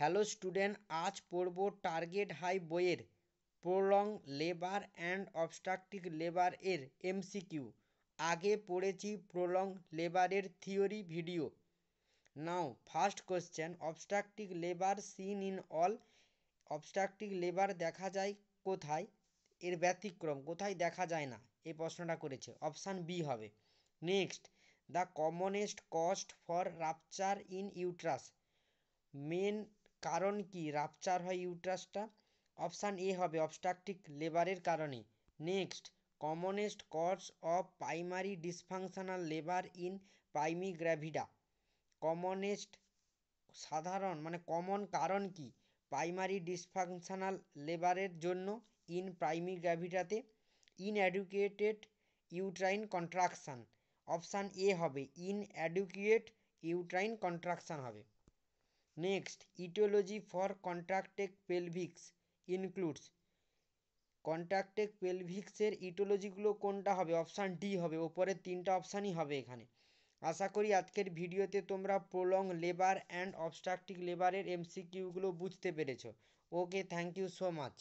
Hello student, আজ পড়ব target high বইয়ের prolong labour and obstructive labour এর এমসিকিউ। আগে পড়েছি প্রলং লেবারের theory video. Now first question, obstructive labour seen in all. Obstructive labour দেখা যায় কোথায়, এর ব্যতিক্রম কোথায় দেখা যায় না, এই প্রশ্নটা করেছে। অপশান বি হবে। Next, the commonest cause for rupture in uterus. Main কারণ কি রাপচার হয় ইউট্রাসটা? অপশান এ হবে, অবস্ট্রাকটিভ লেবারের কারণে। Next, commonest cause of primary dysfunctional labour in primigravida. Commonest সাধারণ কমন কারণ কি প্রাইমারি ডিসফাংশনাল লেবারের জন্য ইন প্রাইমি গ্র্যাভিডাতে? Inadequate uterine contraction. Option A হবে, ইনঅ্যাডুকুয়েট ইউট্রাইন কন্ট্রাকশান হবে। Next, aetiology for contracted pelvis includes. Contracted পেলভিক্সের ইটিওলজিগুলো কোনটা হবে? অপশান ডি হবে। ওপরের তিনটা অপশানই হবে এখানে। আশা করি আজকের ভিডিওতে তোমরা প্রলং লেবার অ্যান্ড অবস্ট্রাকটিভ লেবারের এমসিকিউগুলো বুঝতে পেরেছো। ওকে, থ্যাংক ইউ সো মাচ।